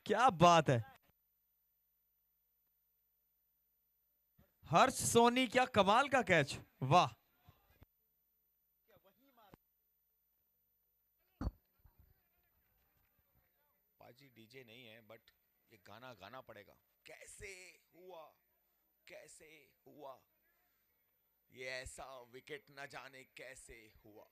क्या बात है। हर्ष सोनी, क्या कमाल का कैच। वाह। पाजी डीजे नहीं है बट ये गाना गाना पड़ेगा। कैसे हुआ, कैसे हुआ, ये ऐसा विकेट न जाने कैसे हुआ।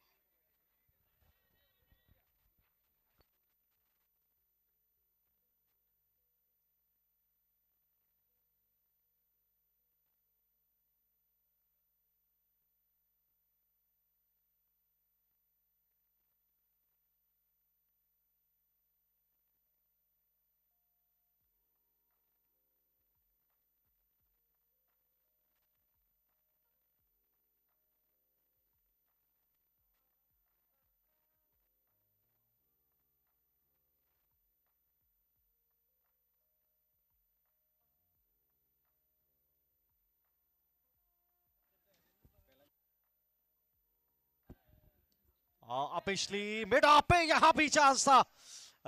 पिछली मिड ऑफ पे यहाँ भी चांस था।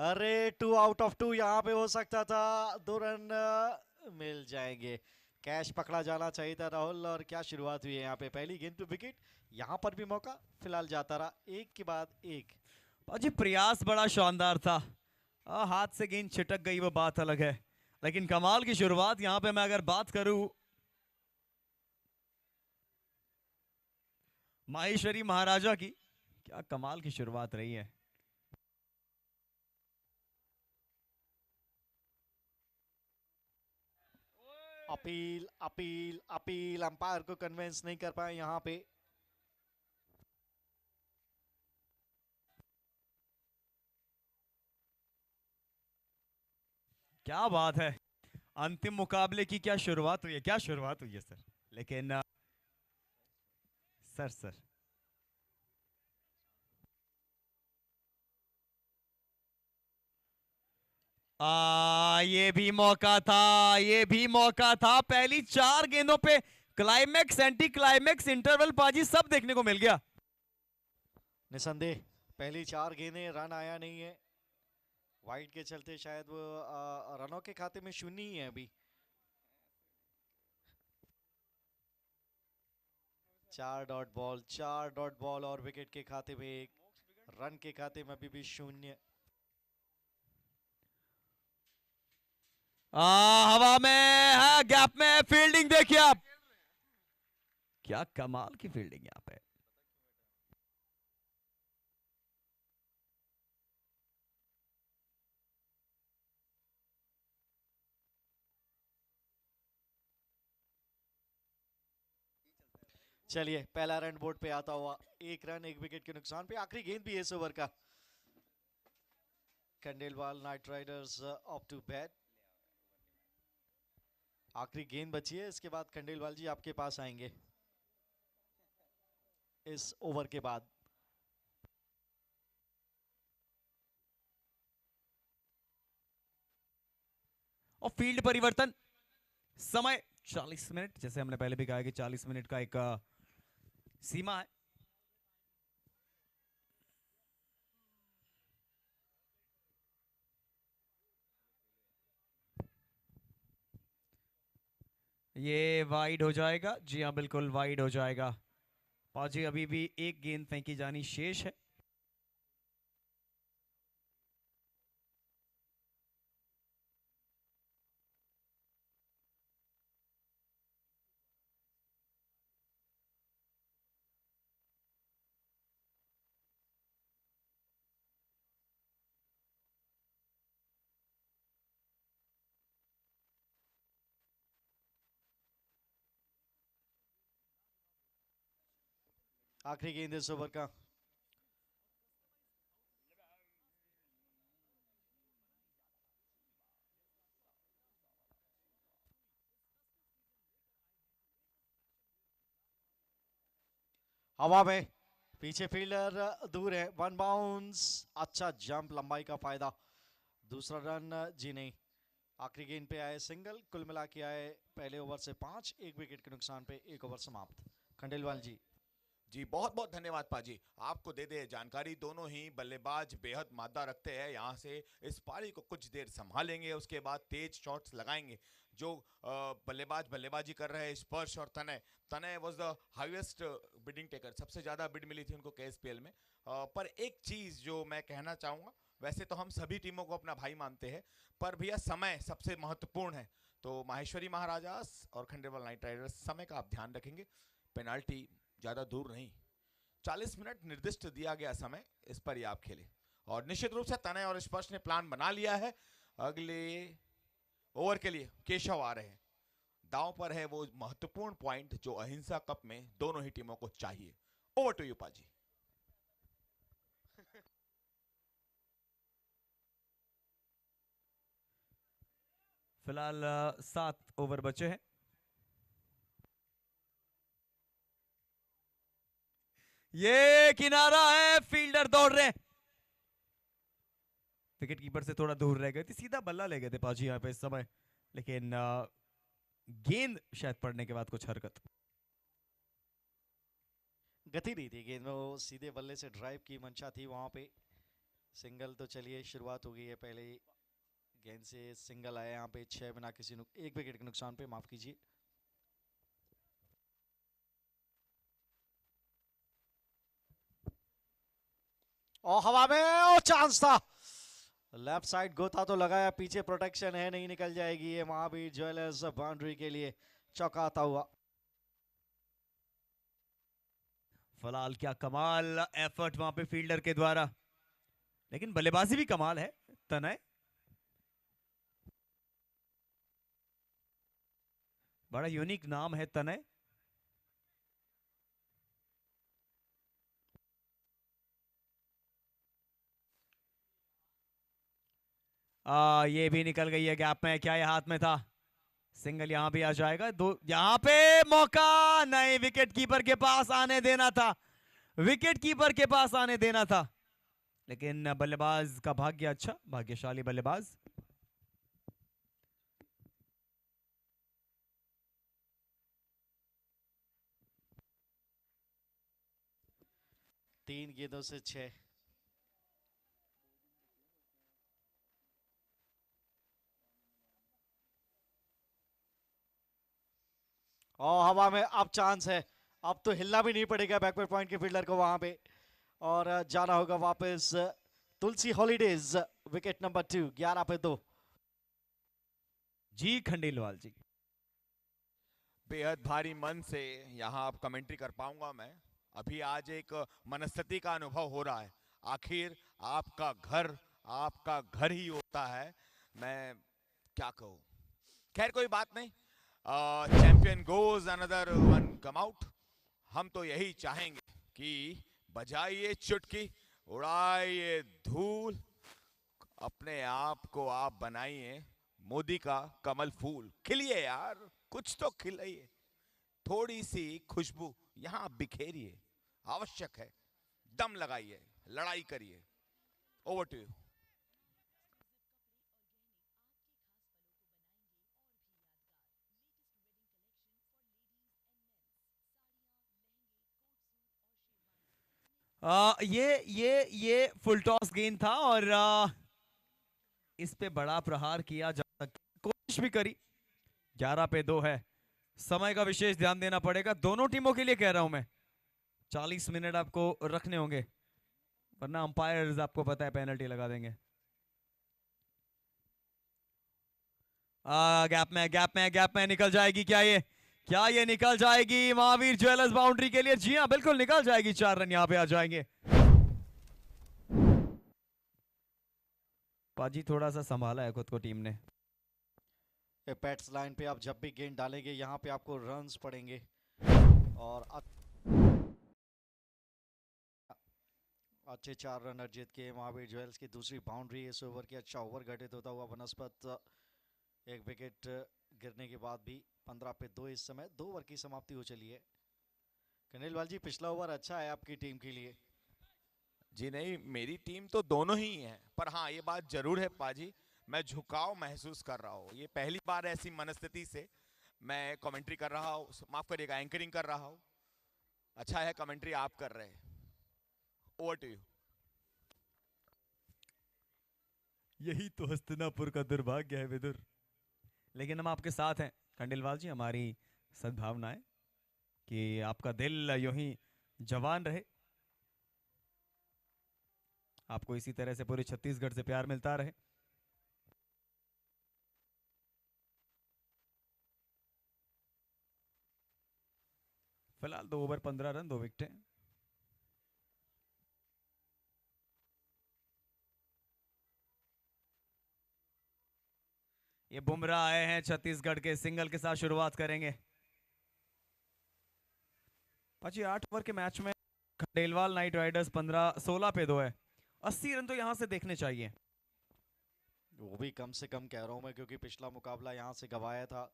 अरे 2 आउट ऑफ 2 यहाँ पे हो सकता था। 2 रन मिल जाएंगे। कैच पकड़ा जाना चाहिए था राहुल। और क्या शुरुआत हुई है यहाँ पे, पहली गेंद पे विकेट। यहाँ पर भी मौका फिलहाल जाता रहा, एक के बाद एक। पाजी प्रयास बड़ा शानदार था। हाथ से गेंद छिटक गई वो बात अलग है, लेकिन कमाल की शुरुआत यहां पे मैं अगर बात करूं माहेश्वरी महाराजा की, क्या कमाल की शुरुआत रही है। अपील अपील अपील, अंपायर को कन्विंस नहीं कर पाए यहाँ पे। क्या बात है। अंतिम मुकाबले की क्या शुरुआत हुई है, क्या शुरुआत हुई है सर। लेकिन सर सर ये भी मौका था, ये भी मौका था। पहली 4 गेंदों पे क्लाइमेक्स, एंटी क्लाइमेक्स, इंटरवल पाजी सब देखने को मिल गया। निसंदेह पहली 4 गेंदें, रन आया नहीं है। वाइड के चलते शायद वो रनों के खाते में शून्य ही है अभी। 4 डॉट बॉल, 4 डॉट बॉल और विकेट के खाते में एक, रन के खाते में अभी भी शून्य। हवा में है, गैप में फील्डिंग देखिए आप, क्या कमाल की फील्डिंग यहाँ पे। चलिए पहला रन बोर्ड पे आता हुआ, 1 रन 1 विकेट के नुकसान पे। आखिरी गेंद भी इस ओवर का। Khandelwal knight riders off to bat. आखिरी गेंद बची है, इसके बाद खंडेलवाल जी आपके पास आएंगे इस ओवर के बाद। और फील्ड परिवर्तन, समय 40 मिनट, जैसे हमने पहले भी कहा कि 40 मिनट का एक सीमा है। ये वाइड हो जाएगा, जी हाँ बिल्कुल वाइड हो जाएगा। पाजी अभी भी एक गेंद फेंकी जानी शेष है। आखिरी गेंद इस ओवर का। हवा में, पीछे फील्डर दूर है, 1 बाउंस। अच्छा जंप, लंबाई का फायदा। दूसरा रन जी नहीं। आखिरी गेंद पे आए सिंगल, कुल मिला के आए पहले ओवर से 5, 1 विकेट के नुकसान पे 1 ओवर समाप्त। खंडेलवाल जी। जी बहुत बहुत धन्यवाद पाजी। आपको दे दे जानकारी, दोनों ही बल्लेबाज बेहद मादा रखते हैं। यहाँ से इस पारी को कुछ देर संभालेंगे, उसके बाद तेज शॉट्स लगाएंगे। जो बल्लेबाज बल्लेबाजी कर रहे हैं स्पर्श और तनय, तनय was the highest bidding taker, सबसे ज़्यादा बिड मिली थी उनको केएसपीएल में। पर एक चीज़ जो मैं कहना चाहूँगा, वैसे तो हम सभी टीमों को अपना भाई मानते हैं, पर भैया समय सबसे महत्वपूर्ण है। तो माहेश्वरी महाराजास और खंडेलवाल नाइट राइडर्स, समय का आप ध्यान रखेंगे। पेनाल्टी ज़्यादा दूर नहीं, 40 मिनट निर्दिष्ट दिया गया समय, इस पर ही आप खेले। और निश्चित रूप से तनय और स्पर्श ने प्लान बना लिया है। अगले ओवर के लिए केशव आ रहे हैं। दांव पर है वो महत्वपूर्ण पॉइंट जो अहिंसा कप में दोनों ही टीमों को चाहिए। ओवर टू यू पाजी। फिलहाल 7 ओवर बचे हैं। ये किनारा है, फील्डर दौड़ रहे हैं। विकेट कीपर से थोड़ा दूर रह गए थे, सीधा बल्ला ले गए थे पाजी यहाँ पे इस समय, लेकिन गेंद शायद पड़ने के बाद कुछ हरकत, गति नहीं थी गेंद में, वो सीधे बल्ले से ड्राइव की मंशा थी वहां पे। सिंगल तो चलिए शुरुआत हो गई है, पहले ही गेंद से सिंगल आया यहाँ पे, 6 बिना किसी एक विकेट के नुकसान पे, माफ कीजिए। और हवा में ओ चांस था, लेफ्ट साइड गोता तो लगाया, पीछे प्रोटेक्शन है, नहीं निकल जाएगी ये महावीर ज्वेलर्स बाउंड्री के लिए चौका आता हुआ। फिलहाल क्या कमाल एफर्ट वहां पे फील्डर के द्वारा, लेकिन बल्लेबाजी भी कमाल है तनय, बड़ा यूनिक नाम है तनय। ये भी निकल गई है गैप में, क्या ये हाथ में था? सिंगल यहां भी आ जाएगा। दो यहां पे मौका नहीं, विकेट कीपर के पास आने देना था, विकेट कीपर के पास आने देना था, लेकिन बल्लेबाज का भाग्य अच्छा, भाग्यशाली बल्लेबाज। तीन गेंदों से 6। और हवा में अब चांस है, अब तो हिलना भी नहीं पड़ेगा बैकवर्ड पॉइंट के फील्डर को वहां पे, और जाना होगा वापस तुलसी हॉलीडेज। विकेट नंबर 2, 11 पे 2। जी खंडेलवाल जी, बेहद भारी मन से यहाँ अब कमेंट्री कर पाऊंगा मैं। अभी आज एक मनस्थिति का अनुभव हो रहा है। आखिर आपका घर ही होता है, मैं क्या कहूँ। खैर कोई बात नहीं, champion goes another one come out. हम तो यही चाहेंगे कि बजाइए चुटकी, उड़ाइए धूल, अपने आप को आप बनाइए मोदी का कमल फूल। खिलिए यार, कुछ तो खिलाइए, थोड़ी सी खुशबू यहां बिखेरिए, आवश्यक है। दम लगाइए, लड़ाई करिए। Over to you. ये फुल टॉस गेंद था और इस पे बड़ा प्रहार किया जा सकता, कोशिश भी करी। 11 पे 2 है, समय का विशेष ध्यान देना पड़ेगा दोनों टीमों के लिए, कह रहा हूं मैं। 40 मिनट आपको रखने होंगे, वरना अंपायर्स आपको पता है पेनल्टी लगा देंगे। गैप में निकल जाएगी क्या ये निकल जाएगी महावीर ज्वेलर्स बाउंड्री के लिए? जी हाँ बिल्कुल निकल जाएगी, 4 रन यहां पे आ जाएंगे। पाजी थोड़ा सा संभाला है खुद को टीम ने। पैट्स लाइन पे आप जब भी गेंद डालेंगे यहाँ पे आपको रन्स पड़ेंगे, और अच्छे 4 रन जीत के महावीर ज्वेल्स की दूसरी बाउंड्री इस ओवर की। अच्छा ओवर घटित होता हुआ बनस्पत, एक विकेट गिरने के बाद भी 15 पे 2 इस समय 2 ओवर की समाप्ति हो चली है। खंडेलवाल जी पिछला ओवर अच्छा है आपकी टीम के लिए? जी नहीं, मेरी टीम तो दोनों ही है, पर हाँ ये बात जरूर है पाजी, मैं झुकाव महसूस कर रहा हूँ। ये पहली बार ऐसी मनस्थिति से मैं कमेंट्री कर रहा हूँ, माफ करिएगा एंकरिंग कर रहा हूँ। अच्छा है कमेंट्री आप कर रहे हैं। Over to you. यही तो हस्तिनापुर का दुर्भाग्य है विदुर, लेकिन हम आपके साथ हैं खंडेलवाल जी। हमारी सद्भावनाएं कि आपका दिल यूं ही जवान रहे, आपको इसी तरह से पूरे छत्तीसगढ़ से प्यार मिलता रहे। फिलहाल 2 ओवर 15 रन 2 विकेटें। ये बुमराह आए हैं छत्तीसगढ़ के, सिंगल के साथ शुरुआत करेंगे। पाजी 8 ओवर के मैच में खंडेलवाल नाइट राइडर्स 16 पे 2 है। 80 रन तो यहां से देखने चाहिए। वो भी कम से कम कह रहा हूँ मैं, क्योंकि पिछला मुकाबला यहाँ से गवाया था,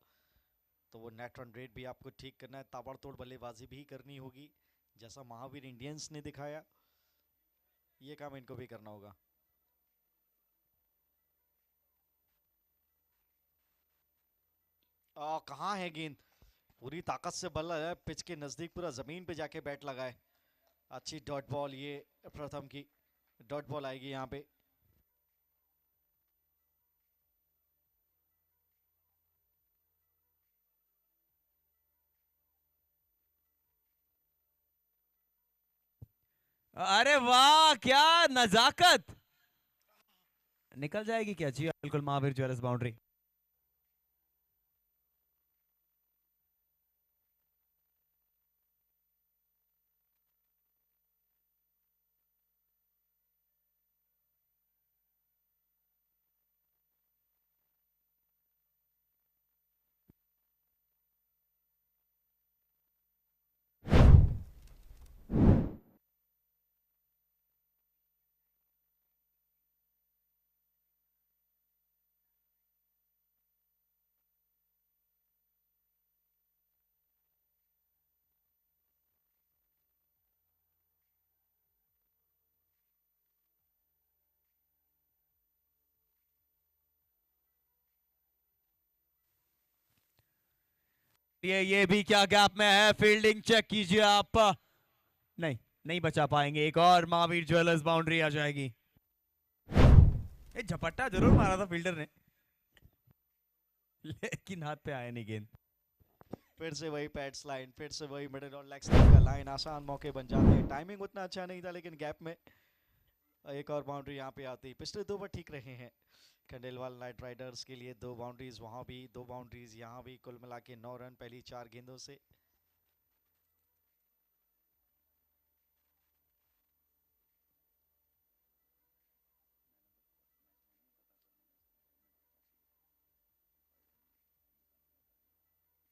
तो वो नेट रन रेट भी आपको ठीक करना है, ताबड़तोड़ बल्लेबाजी भी करनी होगी, जैसा महावीर इंडियंस ने दिखाया ये काम इनको भी करना होगा। कहाँ है गेंद, पूरी ताकत से बल्ला है, पिच के नजदीक पूरा जमीन पे जाके बैट लगाए। अच्छी डॉट बॉल, ये प्रथम की डॉट बॉल आएगी यहाँ पे। अरे वाह क्या नजाकत, निकल जाएगी क्या? जी बिल्कुल, महावीर ज्वेलर्स बाउंड्री। ये भी क्या गैप में है, फील्डिंग चेक कीजिए आप। नहीं, नहीं बचा पाएंगे, एक और महावीर ज्वेलर्स बाउंड्री आ जाएगी। ये झपट्टा जरूर मारा था फील्डर ने, लेकिन हाथ पे आया नहीं गेंद। फिर से वही पैड्स लाइन, फिर से वही मिडिल और लेग स्टंप का लाइन, आसान मौके बन जाते हैं। टाइमिंग उतना अच्छा नहीं था, लेकिन गैप में एक और बाउंड्री यहाँ पे आती। पिछले 2 ओवर ठीक रहे हैं खंडेलवाल नाइट राइडर्स के लिए। 2 बाउंड्रीज वहां भी, 2 बाउंड्रीज यहाँ भी, कुल मिला के 9 रन पहली 4 गेंदों से।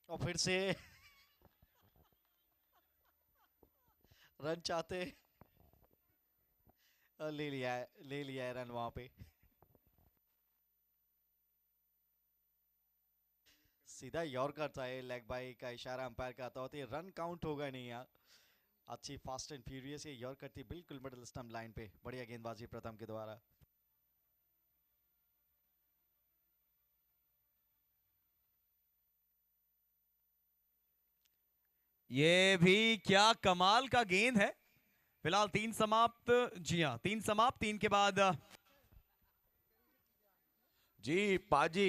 और फिर से रन चाहते, ले लिया है रन वहां पे। सीधा यॉर्कर था ये, लेग बाई का इशारा अंपायर का था, तो ये रन काउंट होगा नहीं यहाँ। अच्छी फास्ट एंड फ्यूरियस ये यॉर्कर थी, बिल्कुल मिडिल स्टंप लाइन पे। बढ़िया गेंदबाजी प्रथम के द्वारा। ये भी क्या कमाल का गेंद है। फिलहाल 3 समाप्त, जी हाँ 3 समाप्त, 3 के बाद जी पाजी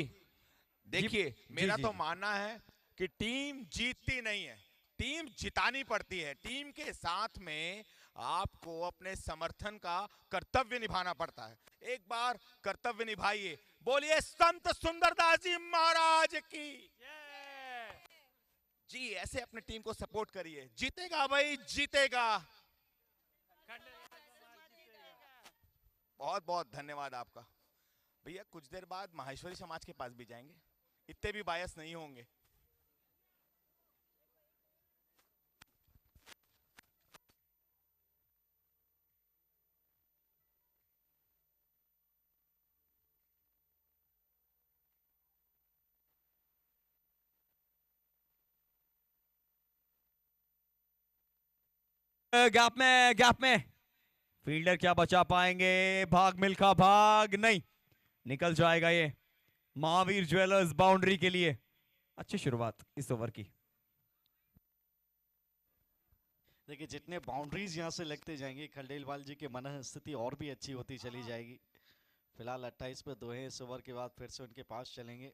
देखिए, जी, मेरा जी, तो जी। मानना है कि टीम जीतती नहीं है, टीम जितानी पड़ती है। टीम के साथ में आपको अपने समर्थन का कर्तव्य निभाना पड़ता है। एक बार कर्तव्य निभाइए, बोलिए संत सुंदरदास जी महाराज की जी। ऐसे अपने टीम को सपोर्ट करिए, जीतेगा भाई जीतेगा। बहुत बहुत धन्यवाद आपका भैया। कुछ देर बाद माहेश्वरी समाज के पास भी जाएंगे, इतने भी बायस नहीं होंगे। गैप में फील्डर क्या बचा पाएंगे? भाग मिल्खा भाग, नहीं, निकल जाएगा ये। महावीर ज्वेलर्स बाउंड्री के लिए अच्छी शुरुआत इस ओवर की। देखिए जितने बाउंड्रीज यहाँ से लगते जाएंगे खंडेलवाल जी की मन स्थिति और भी अच्छी होती चली जाएगी। फिलहाल 28 पे 2 है, इस ओवर के बाद फिर से उनके पास चलेंगे।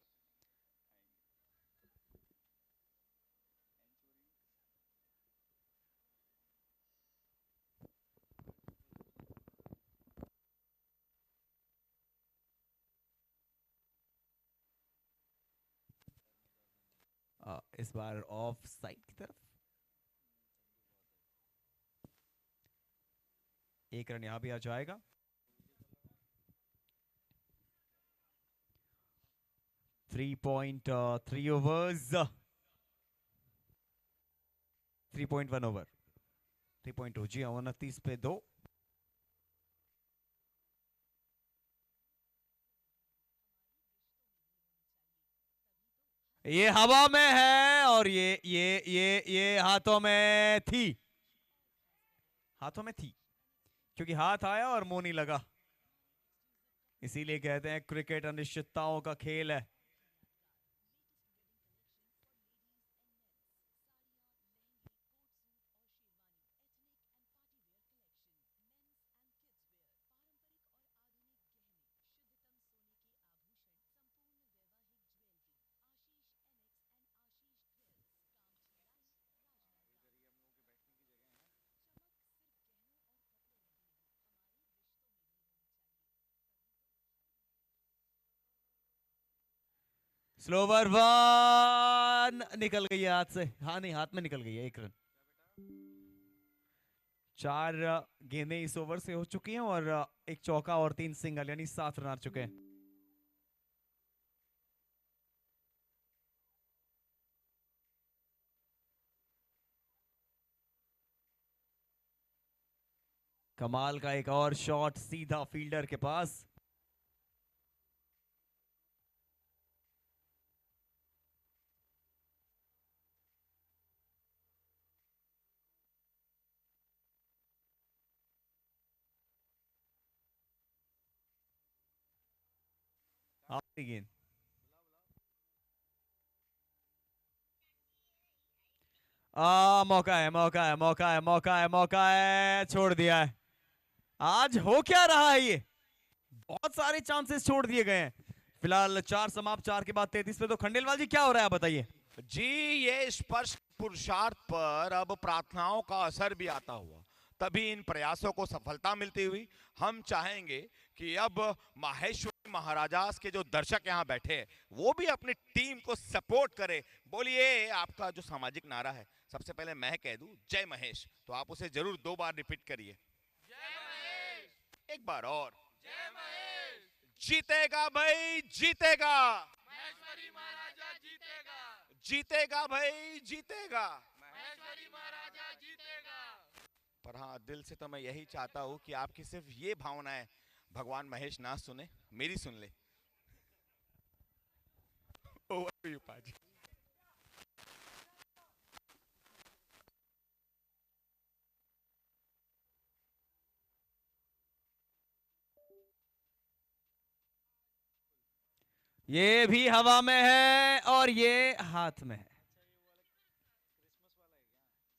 इस बार ऑफ साइड की तरफ एक रन यहां भी आ जाएगा। थ्री पॉइंट 3 ओवर्स, 3.1 ओवर, 3.2 जी हाँ, 29 पे 2। ये हवा में है और ये हाथों में थी, हाथों में थी क्योंकि हाथ आया और मुंह नहीं लगा। इसीलिए कहते हैं क्रिकेट अनिश्चितताओं का खेल है। स्लोवर वन निकल गई है हाथ से, हाँ नहीं हाथ में निकल गई है, 1 रन। 4 गेंदें इस ओवर से हो चुकी हैं और एक चौका और 3 सिंगल, यानी 7 रन आ चुके हैं। कमाल का एक और शॉट सीधा फील्डर के पास। आखिरी गेंद, मौका है, मौका है, मौका है, मौका है, मौका है, छोड़ दिया है। आज हो क्या रहा है ये, बहुत सारे चांसेस छोड़ दिए गए हैं। फिलहाल 4 समाप्त, 4 के बाद 33 पे। तो खंडेलवाल जी क्या हो रहा है बताइए। जी ये स्पर्श पुरुषार्थ पर अब प्रार्थनाओं का असर भी आता हुआ, तभी इन प्रयासों को सफलता मिलती हुई हम चाहेंगे कि अब माहेश्वरी महाराजास के जो दर्शक यहाँ बैठे हैं वो भी अपनी टीम को सपोर्ट करे। बोलिए आपका जो सामाजिक नारा है, सबसे पहले मैं कह दूं जय महेश, तो आप उसे जरूर 2 बार रिपीट करिए। एक बार और, जीतेगा भाई जीतेगा, महेश्वरी महाराजा जीतेगा, जीतेगा भाई जीतेगा। महेश्वरी महाराजा जीतेगा। पर हाँ, दिल से तो मैं यही चाहता हूँ कि आपकी सिर्फ ये भावनाएं भगवान महेश ना सुने, मेरी सुन ले। ओवर टू यू पाजी। ये भी हवा में है और ये हाथ में है।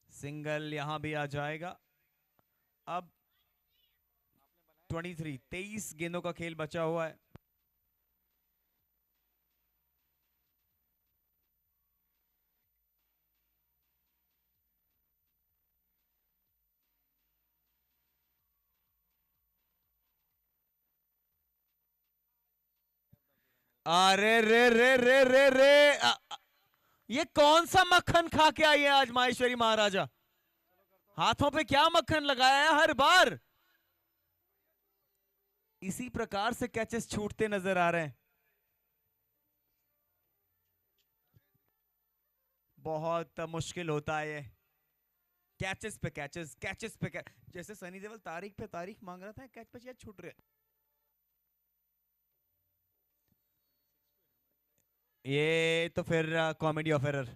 सिंगल यहां भी आ जाएगा। अब 23 गेंदों का खेल बचा हुआ है। अरे रे रे रे रे रे ये कौन सा मक्खन खा के आई है आज माहेश्वरी महाराजा। हाथों पे क्या मक्खन लगाया है हर बार। इसी प्रकार से कैचेस छूटते नजर आ रहे हैं। बहुत मुश्किल होता है ये कैचेस पे कैचेस, कैचेस पे कैच। जैसे सनी देओल तारीख पे तारीख मांग रहा था, कैच पे कैच छूट रहे। ये तो फिर कॉमेडी ऑफ एरर।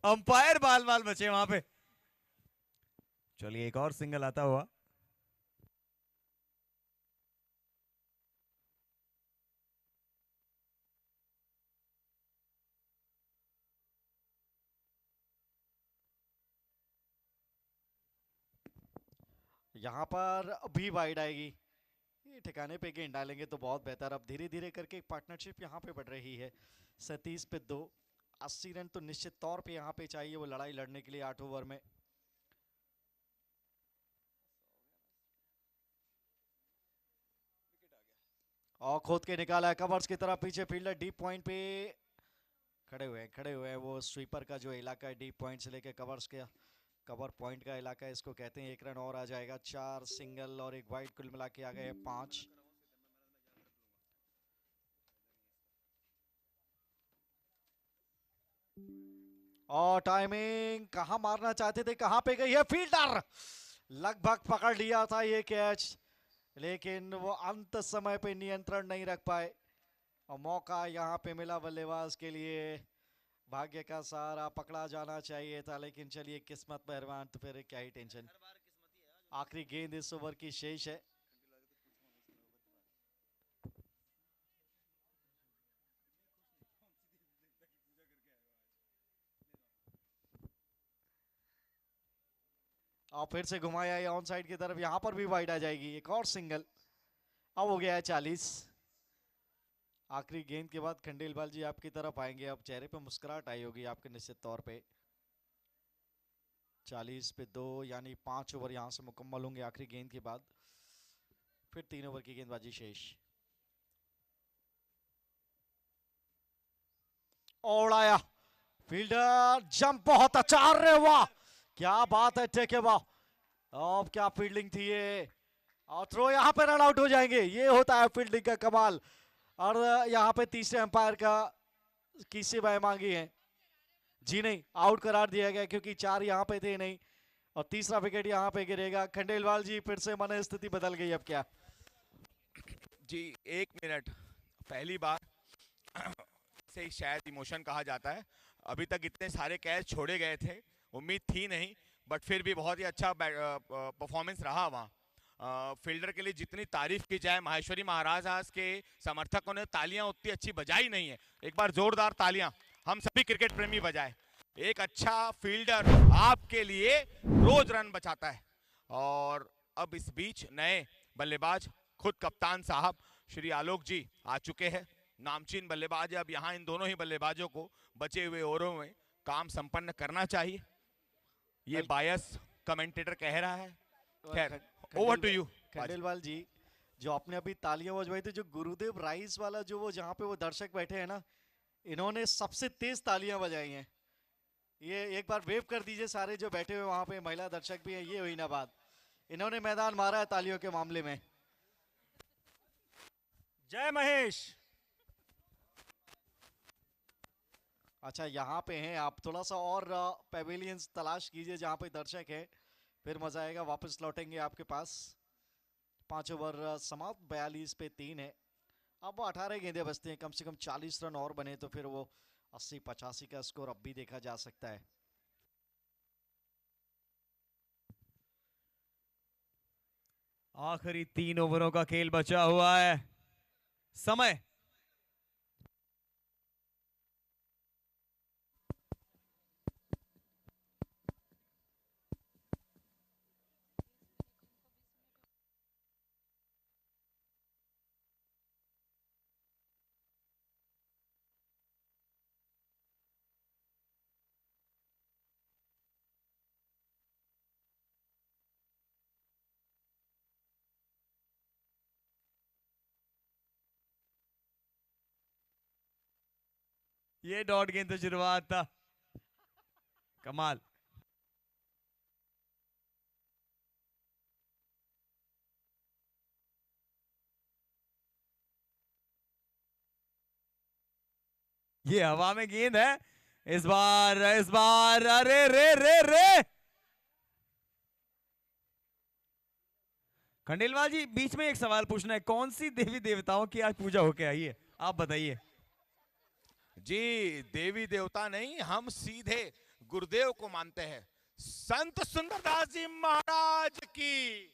अंपायर बाल बाल बचे वहां पे। चलिए एक और सिंगल आता हुआ। यहाँ पर भी वाइड आएगी, ये ठिकाने पे गेंद डालेंगे तो बहुत बेहतर। अब धीरे धीरे करके पार्टनरशिप यहाँ पे बढ़ रही है। 37 पे 2, 80 रन तो निश्चित तौर पे यहाँ पे चाहिए वो लड़ाई लड़ने के लिए 8 ओवर में। और खोद के निकाला है कवर्स की तरफ, पीछे फील्डर डीप पॉइंट पे खड़े हुए हैं। वो स्वीपर का जो इलाका है डीप पॉइंट से लेके कवर्स के कवर पॉइंट का इलाका है, इसको कहते हैं। 1 रन और आ जाएगा, 4 सिंगल और 1 वाइड, कुल मिला के आ गए 5। और टाइमिंग कहां मारना चाहते थे, कहां पे गई है फील्डर, लगभग पकड़ लिया था ये कैच, लेकिन वो अंत समय पे नियंत्रण नहीं रख पाए और मौका यहाँ पे मिला बल्लेबाज के लिए। भाग्य का सहारा, पकड़ा जाना चाहिए था, लेकिन चलिए किस्मत मेहरबान, तो फिर क्या ही टेंशन। आखिरी गेंद इस ओवर की शेष है। और फिर से घुमाया है ऑन साइड की तरफ, यहां पर भी वाइड आ जाएगी, एक और सिंगल। अब हो गया है 40। आखिरी गेंद के बाद खंडेलवाल जी आपकी तरफ आएंगे, अब चेहरे पे मुस्कुराहट आई होगी आपके निश्चित तौर पे। 40 पे 2 यानी 5 ओवर यहां से मुकम्मल होंगे आखिरी गेंद के बाद। फिर 3 ओवर की गेंदबाजी शेष। और आया फील्डर, जंप बहुत अच्छा, अरे वाह क्या बात है, टेके वाह। अब क्या फील्डिंग थी ये, और थ्रो यहाँ पे रन आउट हो जाएंगे, ये होता है फील्डिंग का कमाल। और यहाँ पे तीसरे अंपायर का की सेवाएं मांगी है, जी नहीं आउट करार दिया गया क्योंकि 4 यहाँ पे थे नहीं, और तीसरा विकेट यहाँ पे गिरेगा। खंडेलवाल जी फिर से मन स्थिति बदल गई, अब क्या? जी 1 मिनट, पहली बार से ही शायद इमोशन कहा जाता है। अभी तक इतने सारे कैच छोड़े गए थे, उम्मीद थी नहीं, बट फिर भी बहुत ही अच्छा परफॉर्मेंस रहा वहाँ। फील्डर के लिए जितनी तारीफ की जाए, माहेश्वरी महाराज आज के समर्थकों ने तालियां उतनी अच्छी बजाई नहीं है। एक बार जोरदार तालियां हम सभी क्रिकेट प्रेमी बजाए। एक अच्छा फील्डर आपके लिए रोज रन बचाता है। और अब इस बीच नए बल्लेबाज खुद कप्तान साहब श्री आलोक जी आ चुके हैं, नामचीन बल्लेबाज। अब यहाँ इन दोनों ही बल्लेबाजों को बचे हुए ओवरों में काम संपन्न करना चाहिए, ये बायस कमेंटेटर कह रहा है। खैर, ओवर टू यू खंडेलवाल जी। जो आपने अभी तालियां बजवाई थी, जो गुरुदेव राइस वाला जो वो जहाँ पे वो दर्शक बैठे हैं ना, इन्होंने सबसे तेज तालियां बजाई हैं। ये एक बार वेव कर दीजिए सारे जो बैठे हुए वहां पे महिला दर्शक भी हैं, ये हुई ना बात, इन्होंने मैदान मारा है तालियों के मामले में। जय महेश। अच्छा यहाँ पे हैं आप, थोड़ा सा और पेविलियंस तलाश कीजिए जहाँ पे दर्शक है, फिर मजा आएगा। वापस लौटेंगे आपके पास। 5 ओवर समाप्त, 42 पे 3 है। अब वो 18 गेंदें बचती हैं, कम से कम 40 रन और बने तो फिर वो 80-85 का स्कोर अब भी देखा जा सकता है। आखिरी 3 ओवरों का खेल बचा हुआ है, समय ये डॉट गेंद तो शुरुआत था, कमाल। ये हवा में गेंद है इस बार, अरे रे रे रे। खंडेलवाल जी बीच में एक सवाल पूछना है, कौन सी देवी देवताओं की आज पूजा होके आई है, आप बताइए। जी देवी देवता नहीं, हम सीधे गुरुदेव को मानते हैं, संत सुंदरदास जी महाराज की।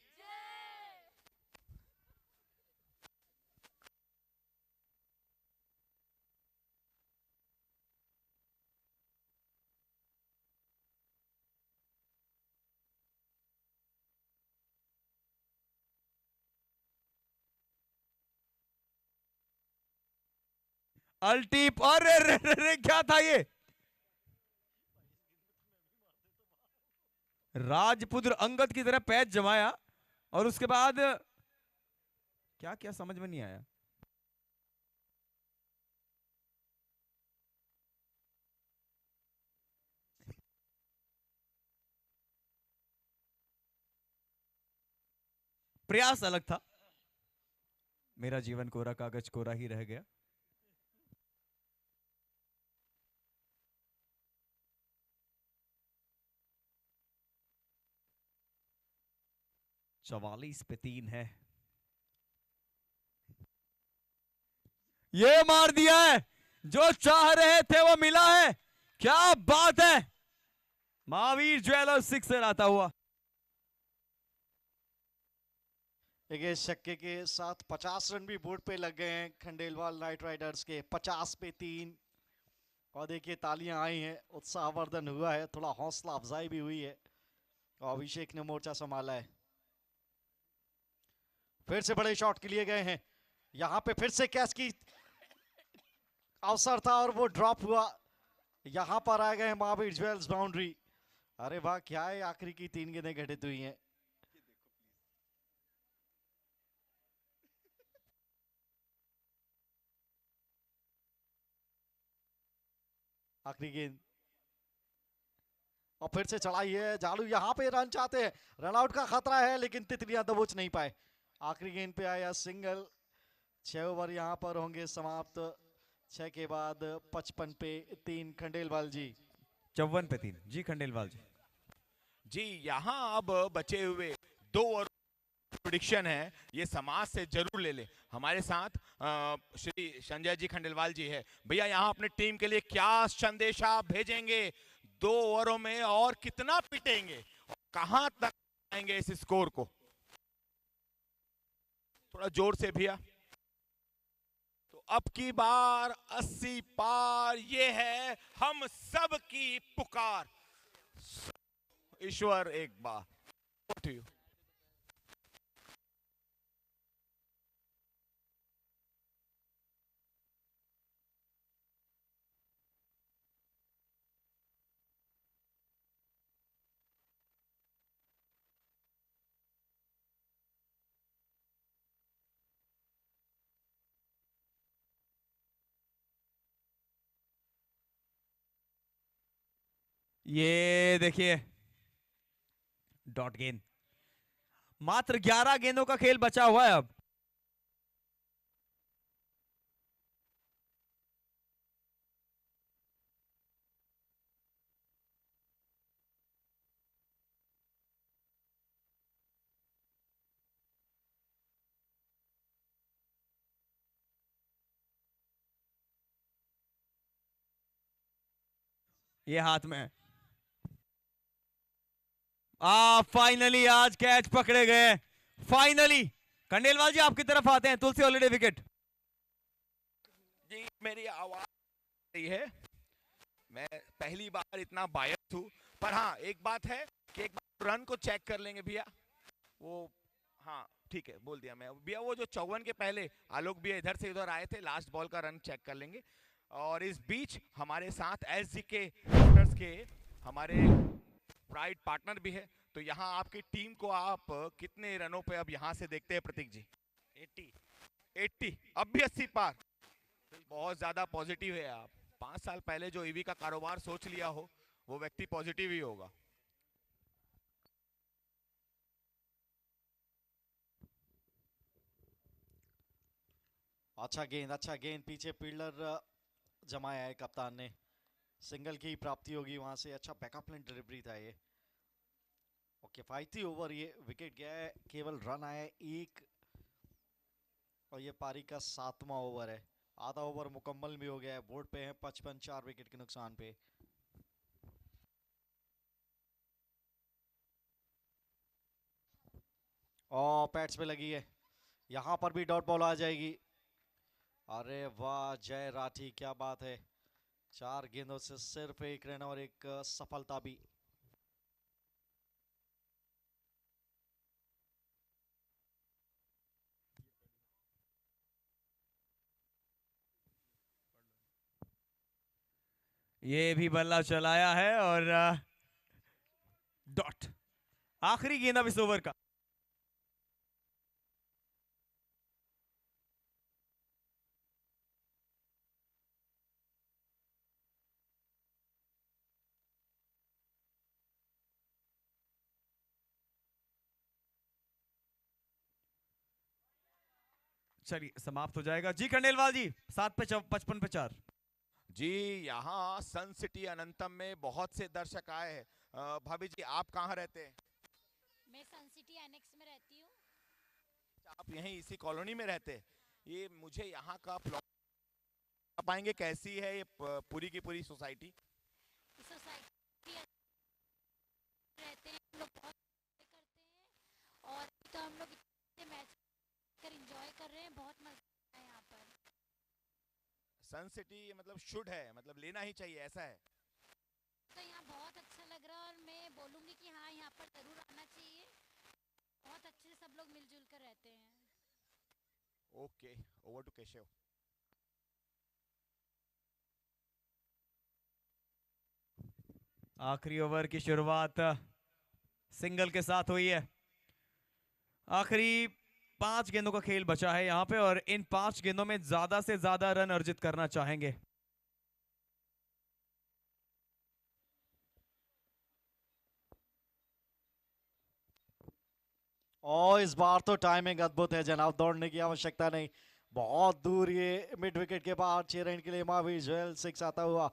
अल्टी, अरे रे रे रे, क्या था ये? राजपुत्र अंगद की तरह पैच जमाया और उसके बाद क्या क्या समझ में नहीं आया। प्रयास अलग था, मेरा जीवन कोरा कागज कोरा ही रह गया। चवालीस पे 3 है। ये मार दिया है, जो चाह रहे थे वो मिला है। क्या बात है, महावीर ज्वेलर्स 6 से आता हुआ। देखिए छक्के के साथ 50 रन भी बोर्ड पे लग गए हैं खंडेलवाल नाइट राइडर्स के, 50 पे 3। और देखिए तालियां आई हैं, उत्साहवर्धन हुआ है, थोड़ा हौसला अफजाई भी हुई है और अभिषेक ने मोर्चा संभाला है। फिर से बड़े शॉट के लिए गए हैं, यहां पे फिर से कैच की अवसर था और वो ड्रॉप हुआ। यहां पर आ गए महावीर ज्वेल्स बाउंड्री। अरे वाह, क्या है, आखिरी की 3 गेंदें घटित हुई हैं। आखिरी गेंद और फिर से चढ़ाई है, जालू यहां पे रन चाहते हैं, रन आउट का खतरा है लेकिन तितलियां दबोच नहीं पाए। आखिरी गेंद पे आया सिंगल। 6 ओवर यहां पर होंगे समाप्त, 6 के बाद 55 पे 3 खंडेलवाल जी। 54 पे 3 जी खंडेलवाल जी। जी यहाँ अब बचे हुए 2 ओवर प्रेडिक्शन है, ये समाज से जरूर ले ले। हमारे साथ श्री संजय जी खंडेलवाल जी है। भैया यहाँ अपने टीम के लिए क्या संदेश आप भेजेंगे? 2 ओवरों में और कितना पिटेंगे और कहां तक आएंगे इस स्कोर को? थोड़ा जोर से भैया। तो अब की बार 80 पार, ये है हम सब की पुकार। ईश्वर एक बार to you. ये देखिए डॉट गेंद, मात्र 11 गेंदों का खेल बचा हुआ है अब। ये हाथ में है। फाइनली आज कैच पकड़े गए, फाइनली। खंडेलवाल जी आपकी तरफ आते हैं, तुलसी हॉलीडे विकेट। जी मेरी आवाज रही है, मैं पहली बार इतना बायस हूँ, पर हाँ एक बात है कि एक बार रन को चेक कर लेंगे भैया। वो हाँ ठीक है, बोल दिया मैं भैया। वो जो 54 के पहले आलोक भैया इधर से उधर आए थे, लास्ट बॉल का रन चेक कर लेंगे। और इस बीच हमारे साथ एसजी के हमारे प्राइड पार्टनर भी है। तो यहाँ आपकी टीम को आप कितने रनों पे अब यहाँ से देखते हैं प्रतीक जी? 80 अब भी 80 पार, बहुत ज्यादा पॉजिटिव है आप। 5 साल पहले जो ईवी का कारोबार सोच लिया हो वो व्यक्ति पॉजिटिव ही होगा। अच्छा गेंद पीछे फील्डर जमाया है कप्तान ने, सिंगल की प्राप्ति होगी वहां से। अच्छा बैकअप लाइन डिलीवरी था ये। ओके, 5 ओवर ये विकेट गया है, केवल रन आया एक, और ये पारी का 7वां ओवर है। आधा ओवर मुकम्मल भी हो गया है, बोर्ड पे है 55, 4 विकेट के नुकसान पे। और पैड्स पे लगी है, यहां पर भी डॉट बॉल आ जाएगी। अरे वाह जय राठी, क्या बात है, 4 गेंदों से सिर्फ 1 रन और एक सफलता भी। ये भी बल्ला चलाया है और डॉट। आखिरी गेंद अब इस ओवर का। चलिए समाप्त हो जाएगा जी। खंडेलवाल जी 7 पे 55 पे 4। जी यहाँ सन सिटी अनंतम में बहुत से दर्शक आए हैं। भाभी जी आप कहाँ रहते हैं? मैं सन सिटी एनेक्स में रहती हूँ। आप यहीं इसी कॉलोनी में रहते हैं? ये मुझे यहाँ का प्लॉट पाएंगे कैसी है ये पूरी की पूरी सोसाइटी? सोसाइटी रहते हैं हम लोग, बहुत enjoy करते हैं और तो हम लोग इतने मैच कर एंजॉय कर रहे हैं, बहुत मजा आता है यहाँ पर। सन सिटी मतलब शुड है, मतलब लेना ही चाहिए, ऐसा है? तो यहाँ बहुत अच्छा लग रहा है और मैं बोलूँगी कि हाँ यहाँ पर ज़रूर आना चाहिए। बहुत अच्छे से सब लोग मिलजुल कर रहते हैं। Okay, over to Keshav. आखिरी ओवर की शुरुआत सिंगल के साथ हुई है। आखिरी 5 गेंदों का खेल बचा है यहां पे और इन 5 गेंदों में ज्यादा से ज्यादा रन अर्जित करना चाहेंगे। और इस बार तो टाइमिंग अद्भुत है जनाब, दौड़ने की आवश्यकता नहीं, बहुत दूर ये मिड विकेट के बाहर 6 रन के लिए महावीर जोयल 6 आता हुआ।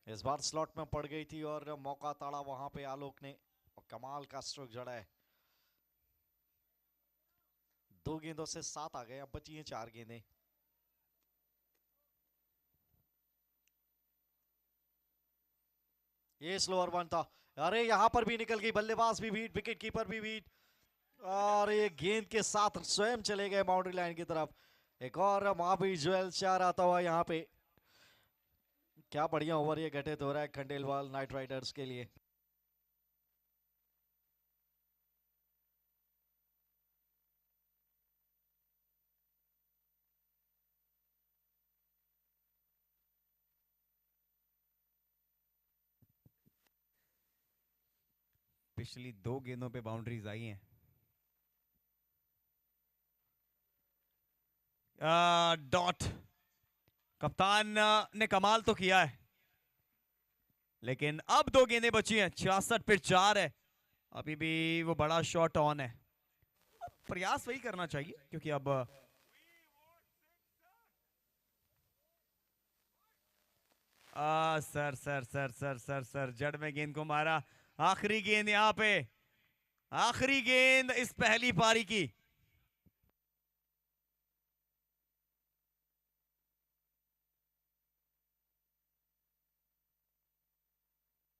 इस बार स्लॉट में पड़ गई थी और मौका ताड़ा वहां पे आलोक ने और कमाल का स्ट्रोक जड़ा है। 2 गेंदों से 7 आ गए, अब बची हैं 4 गेंदें। ये स्लोअर वन था, अरे यहां पर भी निकल गई, बल्लेबाज भी बीट, विकेट कीपर भी बीट और ये गेंद के साथ स्वयं चले गए बाउंड्री लाइन की तरफ। एक और महावीर जोयल 4 आता हुआ यहाँ पे। क्या बढ़िया ओवर ये घटित हो रहा है खंडेलवाल नाइट राइडर्स के लिए। पिछली 2 गेंदों पे बाउंड्रीज आई हैं। डॉट। कप्तान ने कमाल तो किया है लेकिन अब 2 गेंदें बची हैं। 66 पे 4 है, अभी भी वो बड़ा शॉट ऑन है। प्रयास वही करना चाहिए क्योंकि अब sir sir sir sir sir sir जड़ में गेंद को मारा। आखिरी गेंद यहां पे, आखिरी गेंद इस पहली पारी की।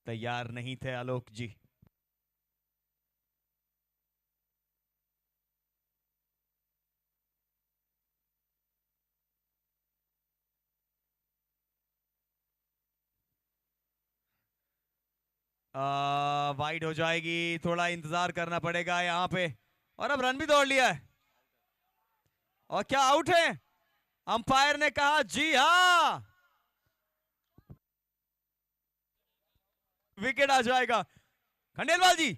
तैयार नहीं थे आलोक जी। वाइड हो जाएगी, थोड़ा इंतजार करना पड़ेगा यहां पे। और अब रन भी दौड़ लिया है और क्या आउट है? अंपायर ने कहा जी हां, विकेट आ जाएगा। खंडेलवाल जी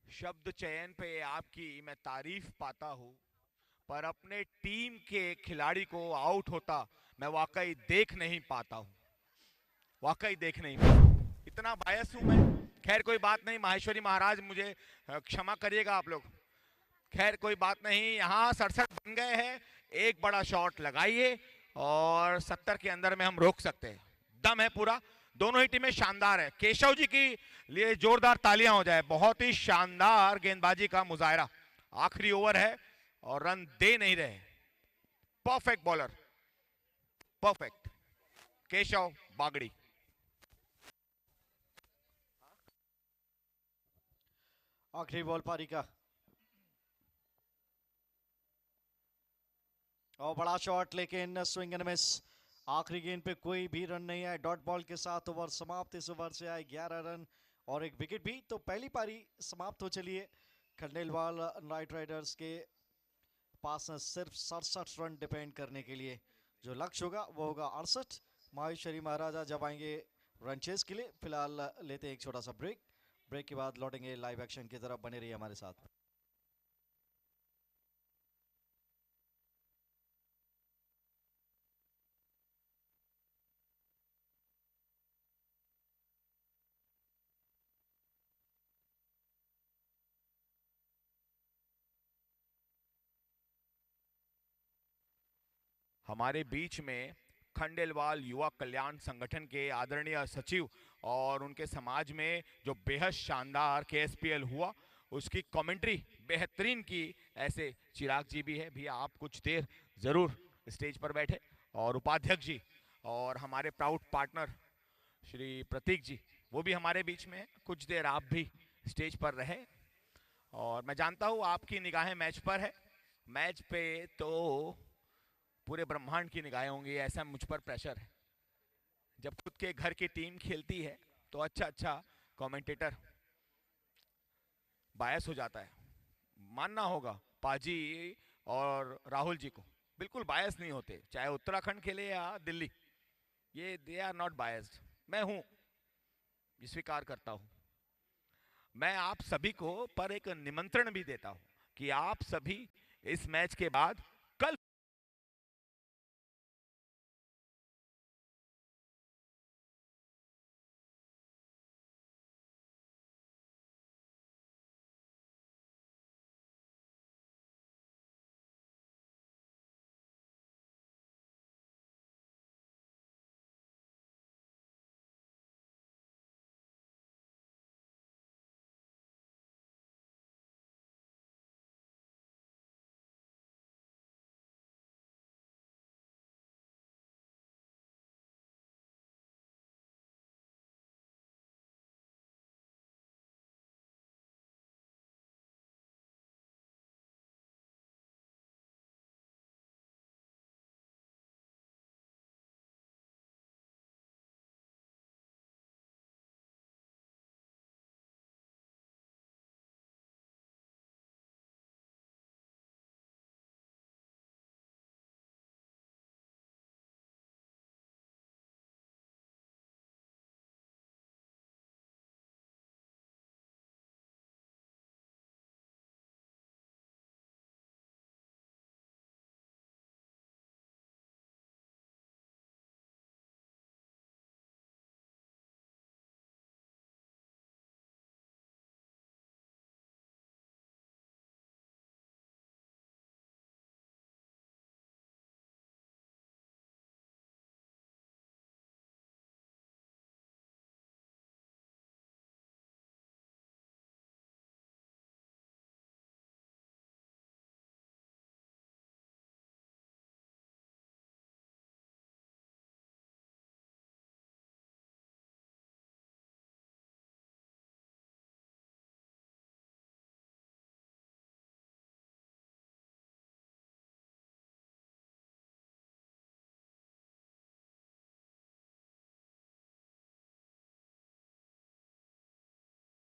शब्द चयन पे आपकी मैं तारीफ पाता हूं, पर अपने टीम के खिलाड़ी को आउट होता मैं वाकई देख नहीं पाता हूं, वाकई देख नहीं पाता। इतना बायस हूं मैं। खैर कोई बात नहीं, माहेश्वरी महाराज मुझे क्षमा करिएगा आप लोग। खैर कोई बात नहीं, यहाँ 67 बन गए हैं। एक बड़ा शॉट लगाइए और 70 के अंदर में हम रोक सकते हैं। दम है पूरा, दोनों ही टीमें शानदार है। केशव जी की लिए जोरदार तालियां हो जाए, बहुत ही शानदार गेंदबाजी का मुजाहरा। आखिरी ओवर है और रन दे नहीं रहे। Perfect bowler, perfect Keshav Bagdi. आखिरी बॉल पारी का और बड़ा शॉट लेकिन स्विंग एंड मिस। आखिरी गेंद पे कोई भी रन नहीं आया। डॉट बॉल के साथ ओवर समाप्त। इस ओवर से आए 11 रन और एक विकेट भी। तो पहली पारी समाप्त हो चली है। खंडेलवाल नाइट राइडर्स के पास में सिर्फ 67 रन डिपेंड करने के लिए। जो लक्ष्य होगा वो होगा 68। माहेश्वरी महाराजा जब आएंगे रन चेस के लिए। फिलहाल लेते हैं एक छोटा सा ब्रेक। ब्रेक के बाद लौटेंगे लाइव एक्शन की तरफ, बने रहिए हमारे साथ। हमारे बीच में खंडेलवाल युवा कल्याण संगठन के आदरणीय सचिव और उनके समाज में जो बेहद शानदार KSPL हुआ उसकी कमेंट्री बेहतरीन की, ऐसे चिराग जी भी है। भी आप कुछ देर जरूर स्टेज पर बैठे, और उपाध्यक्ष जी और हमारे प्राउड पार्टनर श्री प्रतीक जी वो भी हमारे बीच में है। कुछ देर आप भी स्टेज पर रहे। और मैं जानता हूँ आपकी निगाहें मैच पर है। मैच पे तो पूरे ब्रह्मांड की निगाहें होंगी, ऐसा मुझ पर प्रेशर है। जब खुद के घर की टीम खेलती है तो अच्छा कमेंटेटर बायस हो जाता है। मानना होगा पाजी और राहुल जी को बिल्कुल बायस नहीं होते, चाहे उत्तराखंड खेले या दिल्ली, ये दे आर नॉट बायस्ड। मैं हूं, ये स्वीकार करता हूं। मैं आप सभी को पर एक निमंत्रण भी देता हूं कि आप सभी इस मैच के बाद कल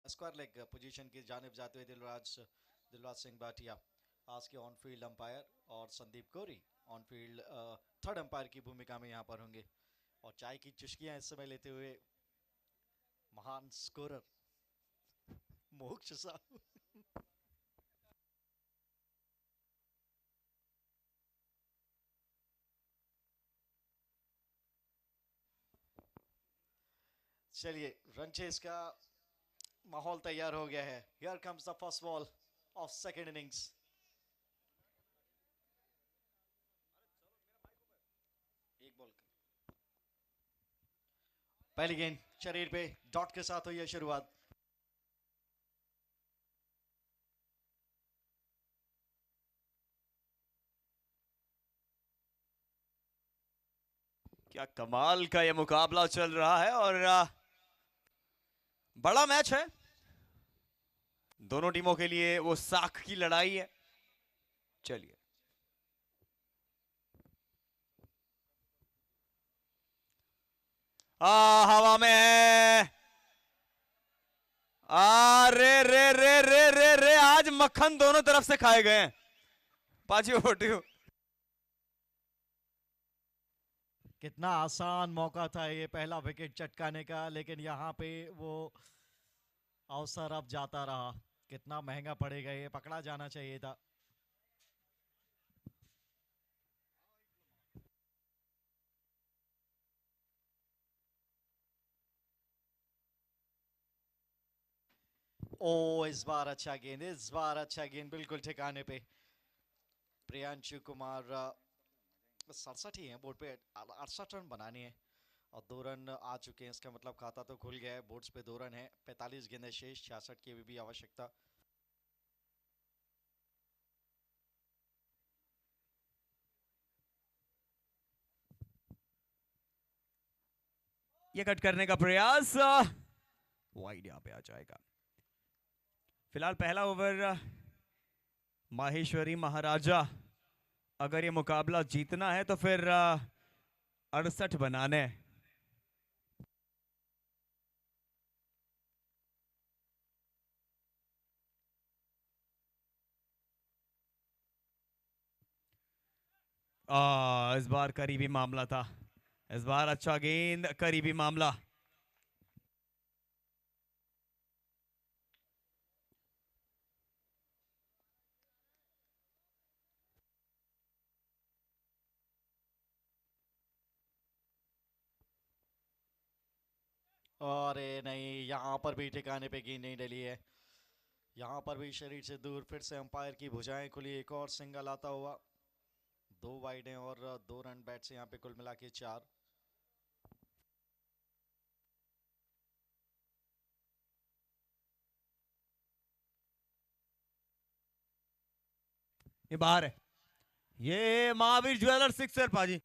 स्क्वायर लेग पोजीशन की जानिब जाते हुए दिलराज सिंह भाटिया आज के ऑन फील्ड अंपायर, और संदीप कोरी ऑन फील्ड थर्ड अंपायर की भूमिका में यहाँ पर होंगे। और चाय की चुस्कियां इस समय लेते हुए महान स्कोरर मोक्ष साहू। चलिए, रन चेस का माहौल तैयार हो गया है। Here comes the first ball of second innings. एक बॉल पहली गेंद शरीर पे डॉट के साथ हुई है शुरुआत। क्या कमाल का ये मुकाबला चल रहा है, और बड़ा मैच है दोनों टीमों के लिए, वो साख की लड़ाई है। चलिए, हवा में है। रे रे रे रे रे रे आज मक्खन दोनों तरफ से खाए गए हैं। पाजी ओवर टू यू। कितना आसान मौका था ये पहला विकेट चटकाने का, लेकिन यहाँ पे वो अवसर अब जाता रहा। कितना महंगा पड़ेगा, ये पकड़ा जाना चाहिए था। ओ इस बार अच्छा गेंद, इस बार अच्छा गेंद, बिल्कुल ठिकाने पे। प्रियांशु कुमार 67 ही है बोर्ड पे, 68 रन बनानी है और 2 रन आ चुके हैं। इसका मतलब खाता तो खुल गया है। बोर्ड्स पे 2 रन है, 45 गेंदें शेष, 66 की भी आवश्यकता। ये कट करने का प्रयास, वाइड यहां पे आ जाएगा। फिलहाल पहला ओवर माहेश्वरी महाराजा, अगर ये मुकाबला जीतना है तो फिर 68 बनाने। इस बार करीबी मामला था, इस बार अच्छा गेंद, करीबी मामला। अरे नहीं, यहाँ पर भी ठिकाने पे गेंद नहीं डली है। यहाँ पर भी शरीर से दूर, फिर से अंपायर की भुजाएं खुली, एक और सिंगल आता हुआ। 2 वाइड हैं और 2 रन बैट से यहाँ पे कुल मिला के 4। ये बाहर है, ये महावीर ज्वेलर सिक्सर पाजी।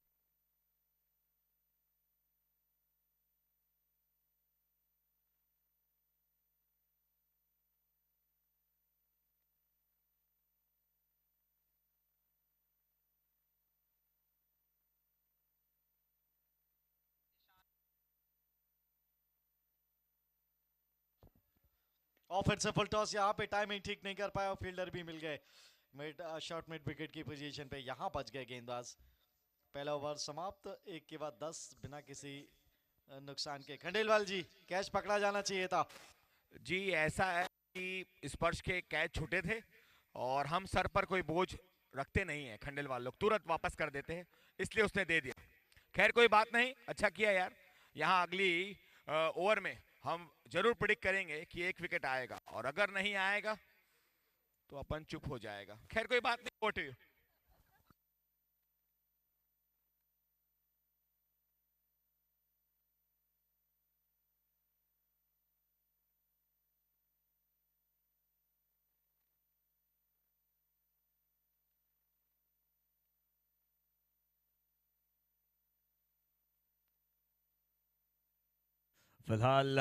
और फिर से फुल टॉस, यहाँ पे टाइमिंग ठीक नहीं कर पाया और फील्डर भी मिल गए मिड शॉर्ट मिड विकेट की पोजीशन पे। यहाँ बच गए गेंदबाज। पहला ओवर समाप्त, 1 के बाद 10 बिना किसी नुकसान के। खंडेलवाल जी, कैच पकड़ा जाना चाहिए था। जी ऐसा है कि स्पर्श के कैच छूटे थे और हम सर पर कोई बोझ रखते नहीं है, खंडेलवाल लोग तुरंत वापस कर देते हैं, इसलिए उसने दे दिया। खैर कोई बात नहीं, अच्छा किया यार। यहाँ अगली ओवर में हम जरूर प्रिडिक्ट करेंगे कि 1 विकेट आएगा और अगर नहीं आएगा तो अपन चुप हो जाएगा। खैर कोई बात नहीं, वोट यू। फिलहाल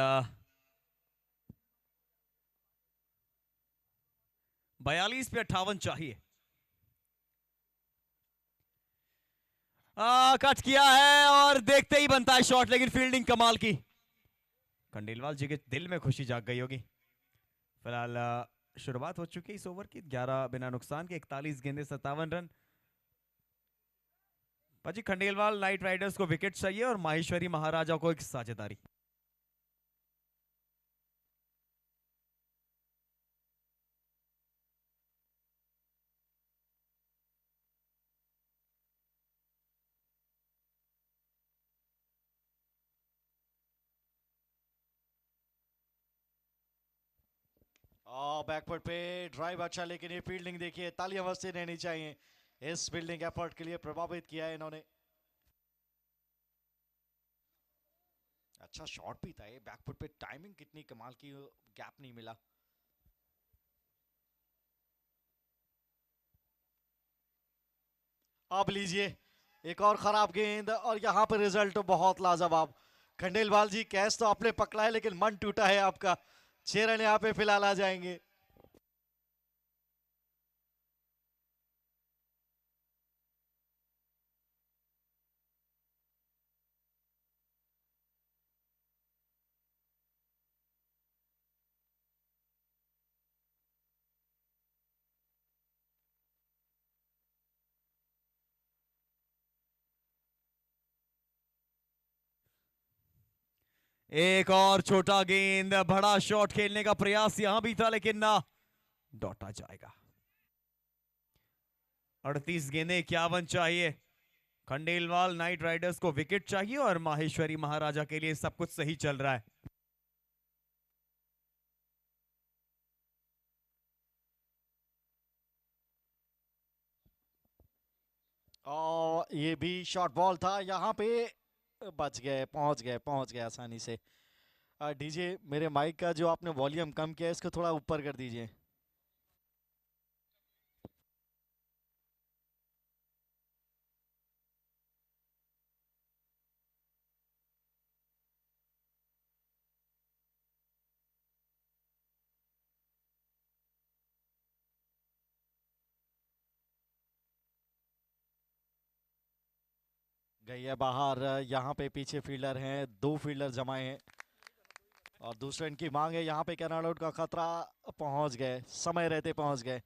42 पे 58 चाहिए। कट किया है और देखते ही बनता है शॉट, लेकिन फील्डिंग कमाल की। खंडेलवाल जी के दिल में खुशी जाग गई होगी। फिलहाल शुरुआत हो चुकी है इस ओवर की, 11 बिना नुकसान के, 41 गेंदे 57 रन। पाजी खंडेलवाल नाइट राइडर्स को विकेट चाहिए और माहेश्वरी महाराजा को एक साझेदारी। बैकवर्ड पे ड्राइव अच्छा, लेकिन ये फील्डिंग देखिए, तालियां बजती रहनी चाहिए। इस फील्डिंग एफर्ट के लिए प्रभावित किया है इन्होंने। अच्छा शॉट भी था ये, बैकफुट पे टाइमिंग कितनी कमाल की, गैप नहीं मिला। अब लीजिए एक और खराब गेंद और यहाँ पर रिजल्ट तो बहुत लाजवाब। खंडेलवाल जी, कैच तो आपने पकड़ा है लेकिन मन टूटा है आपका। 6 रन यहाँ पे फिलहाल आ जाएंगे। एक और छोटा गेंद, बड़ा शॉट खेलने का प्रयास यहां भी था लेकिन ना, डॉटा जाएगा। 38 गेंदें 51 चाहिए। खंडेलवाल नाइट राइडर्स को विकेट चाहिए और माहेश्वरी महाराजा के लिए सब कुछ सही चल रहा है। और ये भी शॉर्ट बॉल था, यहाँ पे बच गए, पहुंच गए आसानी से। डीजे, मेरे माइक का जो आपने वॉल्यूम कम किया है इसको थोड़ा ऊपर कर दीजिए। गई है बाहर, यहाँ पे पीछे फील्डर हैं, 2 फील्डर जमाए हैं और दूसरे इनकी मांग है। यहाँ पे कैनाल आउट का खतरा, पहुंच गए, समय रहते पहुंच गए।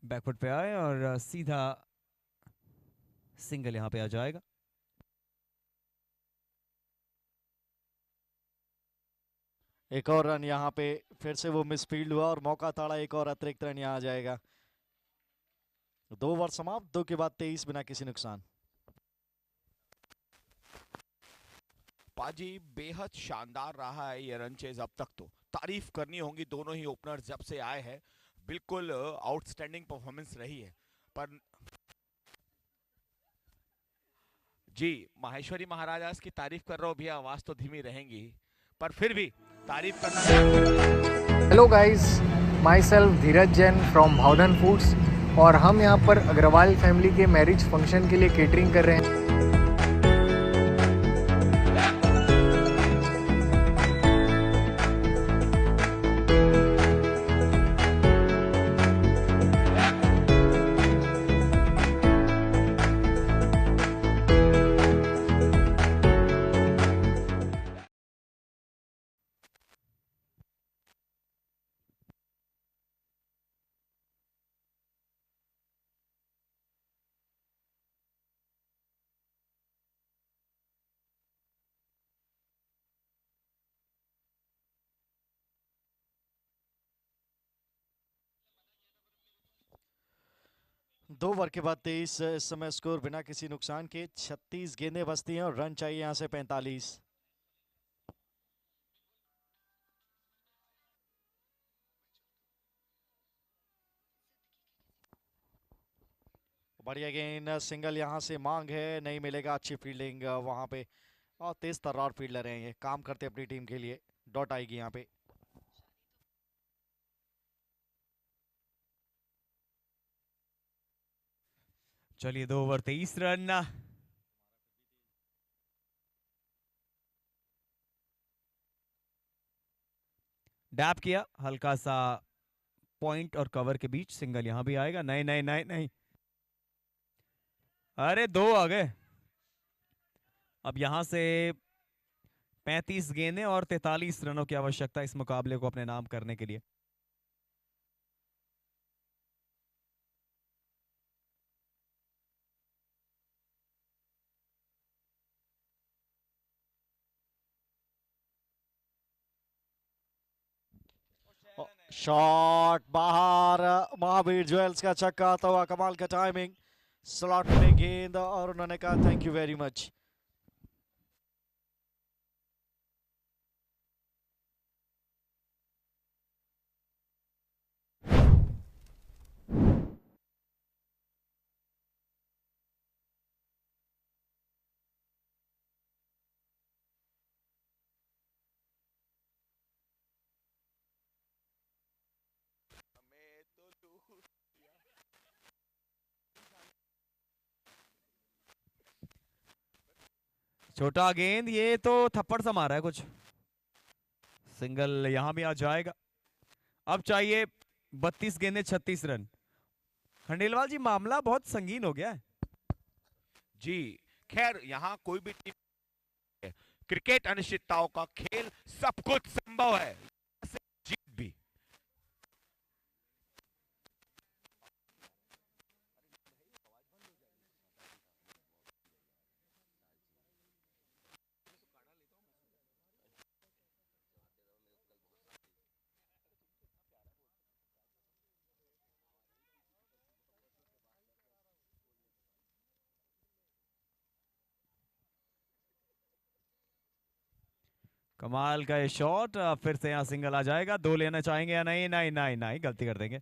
बैकफुट पे आए और सीधा सिंगल यहां पे आ जाएगा। एक और रन यहाँ पे, फिर से वो मिसफील्ड हुआ और मौका ताड़ा, एक और अतिरिक्त रन यहाँ आ जाएगा। 2 ओवर समाप्त, 2 के बाद 23 बिना किसी नुकसान। पाजी बेहद शानदार रहा है ये रन चेज अब तक, तो तारीफ करनी होगी दोनों ही ओपनर जब से आए हैं, बिल्कुल आउटस्टैंडिंग परफॉर्मेंस रही है। पर जी, माहेश्वरी महाराजास की तारीफ कर रहा हूँ भैया, आवाज तो धीमी रहेंगी पर फिर भी तारीफ करना। Hello guys, myself Dheeraj Jain from Bhavdhan foods, और हम यहाँ पर अग्रवाल फैमिली के मैरिज फंक्शन के लिए केटरिंग कर रहे हैं। दो ओवर के बाद 23, इस समय स्कोर बिना किसी नुकसान के 36 गेंदें बचती हैं और रन चाहिए यहां से 45। बढ़िया गेंद, सिंगल यहां से मांग है, नहीं मिलेगा। अच्छी फील्डिंग वहां पे, और तेज तर्रार फील्डर हैं ये, काम करते अपनी टीम के लिए। डॉट आएगी यहाँ पे। चलिए 2 ओवर 23 रन। डैप किया, हल्का सा पॉइंट और कवर के बीच, सिंगल यहां भी आएगा। नहीं नहीं नहीं नहीं, अरे 2 आ गए। अब यहां से 35 गेंदें और 43 रनों की आवश्यकता इस मुकाबले को अपने नाम करने के लिए। शॉट बाहर, महावीर ज्वेल्स का छक्का आता हुआ, कमाल का टाइमिंग। स्लॉट में गेंद और उन्होंने कहा थैंक यू वेरी मच। छोटा गेंद, ये तो थप्पड़ सा मारा है कुछ। सिंगल यहां भी आ जाएगा। अब चाहिए 32 गेंदें 36 रन। खंडेलवाल जी मामला बहुत संगीन हो गया है। जी खैर यहाँ कोई भी टीम, क्रिकेट अनिश्चितताओं का खेल, सब कुछ संभव है, जीत भी। कमाल का ये शॉट, फिर से यहाँ सिंगल आ जाएगा। 2 लेना चाहेंगे या नहीं? नहीं नहीं नहीं, गलती कर देंगे।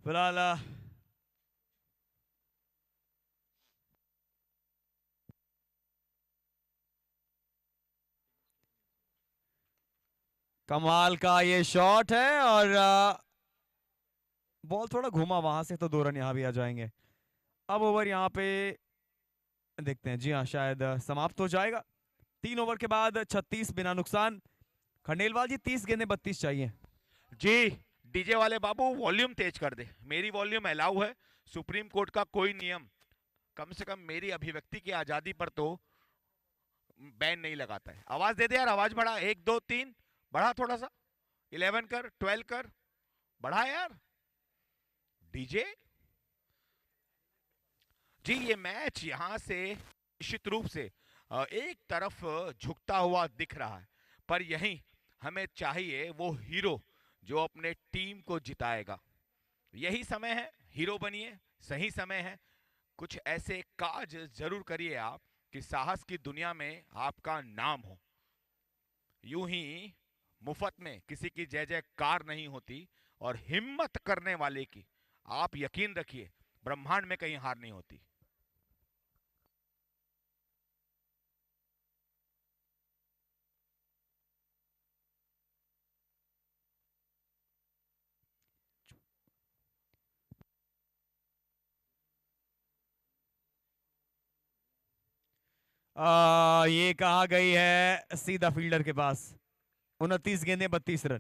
फिलहाल कमाल का ये शॉट है और बॉल थोड़ा घूमा वहां से, तो 2 रन यहां भी आ जाएंगे। अब ओवर यहां पे देखते हैं। जी हाँ, शायद समाप्त हो जाएगा। 3 ओवर के बाद 36 बिना नुकसान। खंडेलवाल जी 30 गेंदें 32 चाहिए। जी डीजे वाले बाबू वॉल्यूम तेज कर दे, मेरी वॉल्यूम अलाउ है, सुप्रीम कोर्ट का कोई नियम कम से कम मेरी अभिव्यक्ति की आजादी पर तो बैन नहीं लगाता है। आवाज दे दे यार, आवाज बढ़ा, 1 2 3 बढ़ा, थोड़ा सा 11 कर, 12 कर, बढ़ा यार डीजे। जी ये मैच यहां से निश्चित रूप से एक तरफ झुकता हुआ दिख रहा है, पर यहीं हमें चाहिए वो हीरो जो अपने टीम को जिताएगा। यही समय है, हीरो बनिए, सही समय है। कुछ ऐसे काज जरूर करिए आप कि साहस की दुनिया में आपका नाम हो। यूं ही मुफ्त में किसी की जय जयकार नहीं होती, और हिम्मत करने वाले की आप यकीन रखिए ब्रह्मांड में कहीं हार नहीं होती। ये कहा गई है सीधा फील्डर के पास। 29 गेंदें 32 रन।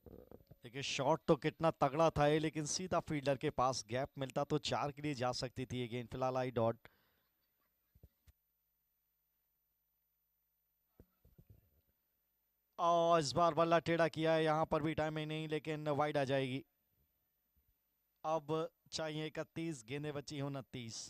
देखिए शॉट तो कितना तगड़ा था ये, लेकिन सीधा फील्डर के पास, गैप मिलता तो 4 के लिए जा सकती थी ये गेंद। फिलहाल आई डॉट। और इस बार बल्ला टेढ़ा किया है, यहाँ पर भी टाइमिंग नहीं, लेकिन वाइड आ जाएगी। अब चाहिए 31, गेंदें बची 29।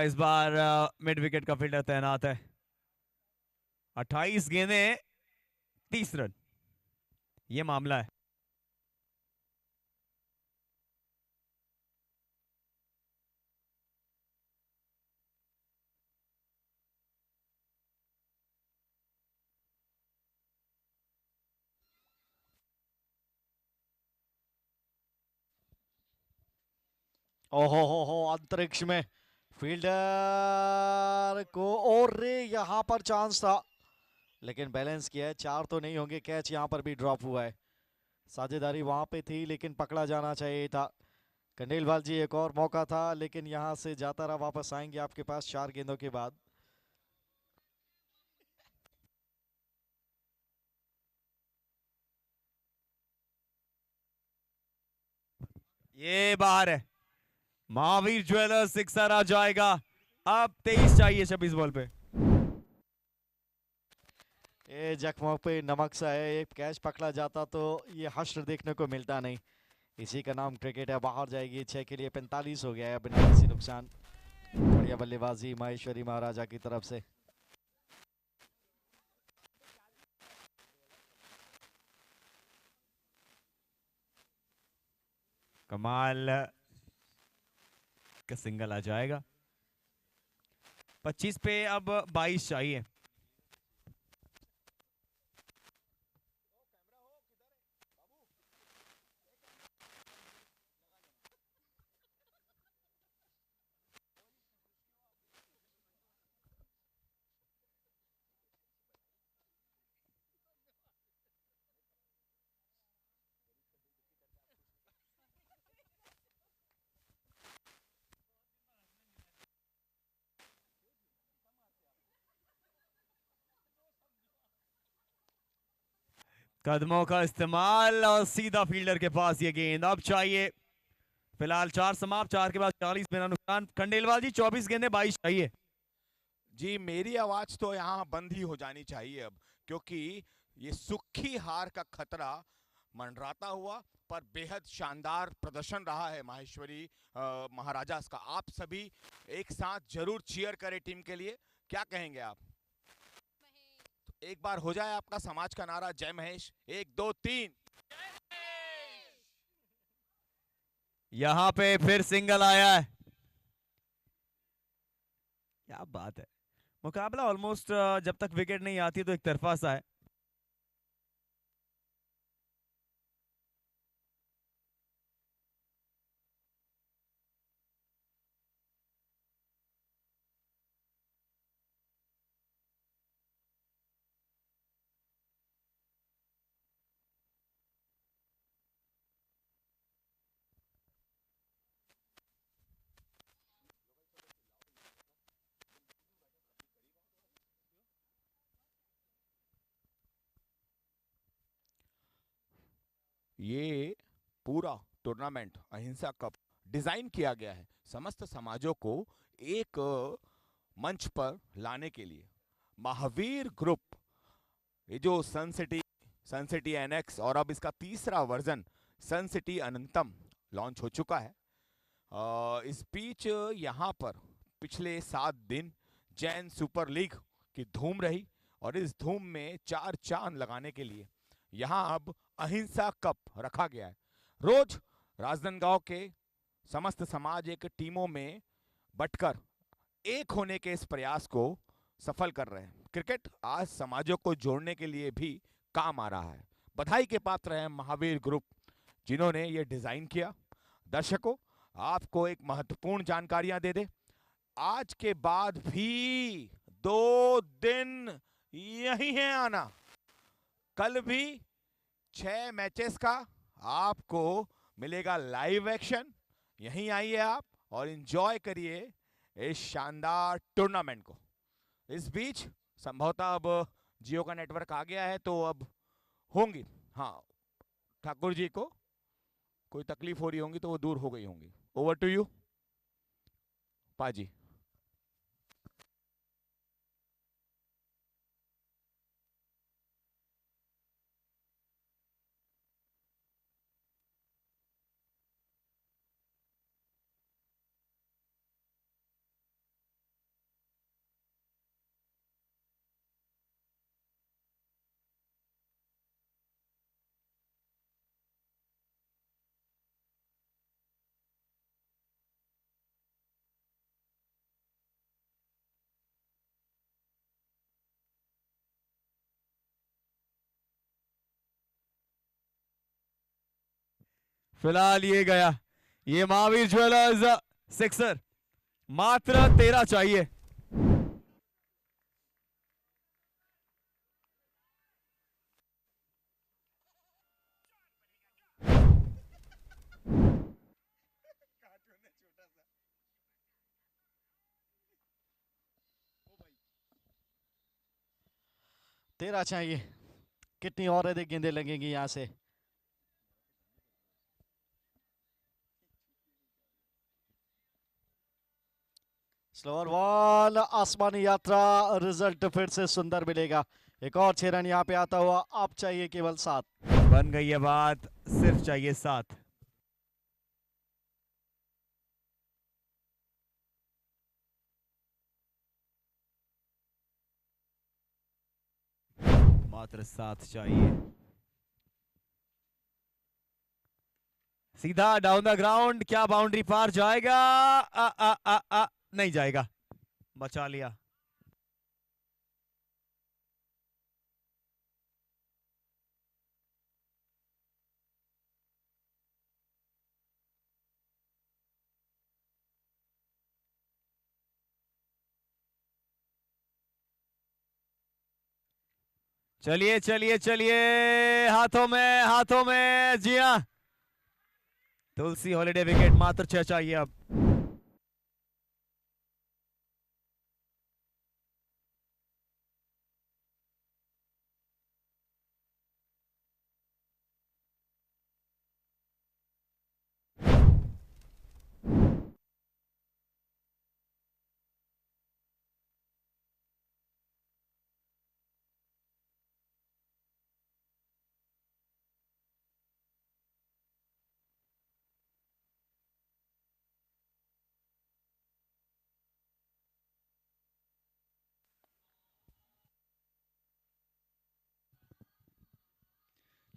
इस बार मिड विकेट का फील्डर तैनात है। 28 गेंदें 30 रन, ये मामला है। ओहो हो अंतरिक्ष में फील्डर को, और रे यहाँ पर चांस था, लेकिन बैलेंस किया है। 4 तो नहीं होंगे, कैच यहाँ पर भी ड्रॉप हुआ है। साझेदारी वहां पे थी, लेकिन पकड़ा जाना चाहिए था। खंडेलवाल जी एक और मौका था, लेकिन यहाँ से जाता रहा। वापस आएंगे आपके पास 4 गेंदों के बाद। ये बाहर है। महावीर ज्वेलर्स सिक्सर आ जाएगा। अब 23 चाहिए 26 बॉल पे। ये जख्मों पे नमक सा है, एक कैच पकड़ा जाता तो ये हश्र देखने को मिलता नहीं। इसी का नाम क्रिकेट है। बाहर जाएगी, 6 के लिए 45 हो गया है बिना किसी नुकसान। बढ़िया बल्लेबाजी माहेश्वरी महाराजा की तरफ से। कमाल का सिंगल आ जाएगा। 25 पे अब 22 चाहिए। कदमों का इस्तेमाल और सीधा फील्डर के पास ये गेंद। अब चाहिए फिलहाल 4 समाप्त, 4 के बाद 40 बिना नुकसान। खंडेलवाल जी 24 गेंदें 22 चाहिए। जी मेरी आवाज तो यहाँ बंद ही हो जानी चाहिए अब, क्योंकि ये सुखी हार का खतरा मंडराता हुआ, पर बेहद शानदार प्रदर्शन रहा है माहेश्वरी महाराजास का। आप सभी एक साथ जरूर चीयर करें टीम के लिए, क्या कहेंगे आप? तो एक बार हो जाए आपका समाज का नारा, जय महेश। 1 2 3। यहां पे फिर सिंगल आया है। क्या बात है, मुकाबला ऑलमोस्ट जब तक विकेट नहीं आती तो एक तरफा सा है। ये पूरा टूर्नामेंट अहिंसा कप डिजाइन किया गया है समस्त समाजों को एक मंच पर लाने के लिए। महावीर ग्रुप, ये जो सन सिटी एनएक्स और अब इसका तीसरा वर्जन सन सिटी अनंतम लॉन्च हो चुका है। इस बीच यहाँ पर पिछले 7 दिन जैन सुपर लीग की धूम रही, और इस धूम में 4 चांद लगाने के लिए यहाँ अब अहिंसा कप रखा गया है। रोज राजनांदगांव के समस्त समाज एक टीमों में बटकर एक होने के इस प्रयास को सफल कर रहे हैं। क्रिकेट आज समाजों को जोड़ने के लिए भी काम आ रहा है। बधाई के पात्र हैं महावीर ग्रुप, जिन्होंने ये डिजाइन किया। दर्शकों, आपको एक महत्वपूर्ण जानकारियां दे दे, आज के बाद भी 2 दिन यही है आना। कल भी 6 मैचेस का आपको मिलेगा लाइव एक्शन। यहीं आइए आप और एंजॉय करिए इस शानदार टूर्नामेंट को। इस बीच संभवतः अब जियो का नेटवर्क आ गया है, तो अब होंगी, हाँ, ठाकुर जी को कोई तकलीफ हो रही होंगी तो वो दूर हो गई होंगी। ओवर टू यू पाजी। फिलहाल ये गया, ये महावीर ज्वेलर्स सिक्सर। मात्र 13 चाहिए। तेरह चाहिए। कितनी और अधिक गेंदें लगेंगी यहां से? स्लोअर बॉल, आसमानी यात्रा, रिजल्ट फिर से सुंदर मिलेगा। एक और 6 रन यहाँ पे आता हुआ। अब चाहिए केवल 7। बन गई है बात, सिर्फ चाहिए 7। मात्र 7 चाहिए। सीधा डाउन द ग्राउंड, क्या बाउंड्री पार जाएगा? नहीं जाएगा, बचा लिया। चलिए चलिए चलिए, हाथों में हाथों में, जी हाँ, तुलसी हॉलिडे विकेट, मात्र 6 चाहिए अब।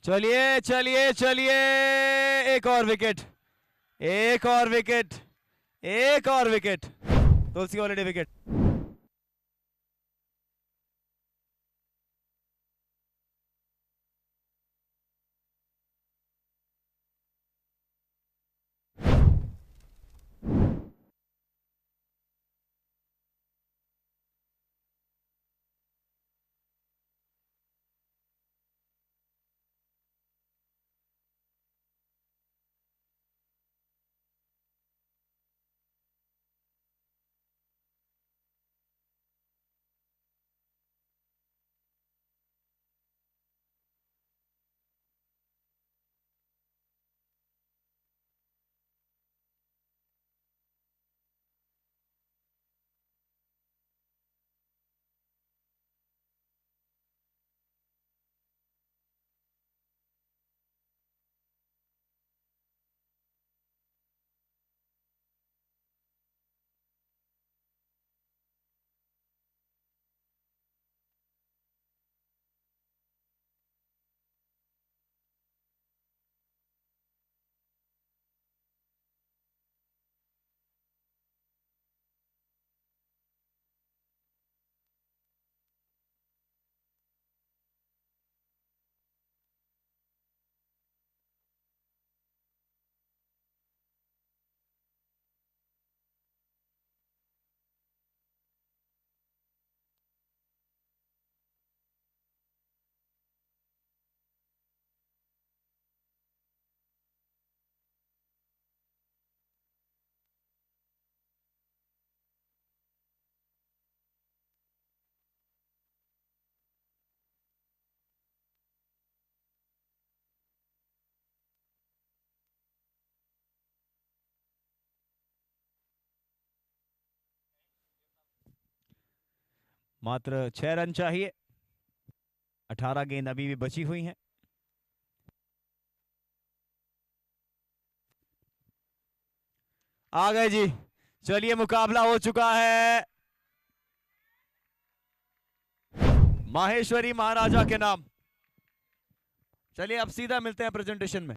चलिए चलिए चलिए, एक और विकेट, एक और विकेट, एक और विकेट, तुलसी हॉलिडे विकेट। मात्र 6 रन चाहिए, 18 गेंद अभी भी बची हुई हैं। आ गए जी, चलिए मुकाबला हो चुका है माहेश्वरी महाराजा के नाम। चलिए अब सीधा मिलते हैं प्रेजेंटेशन में।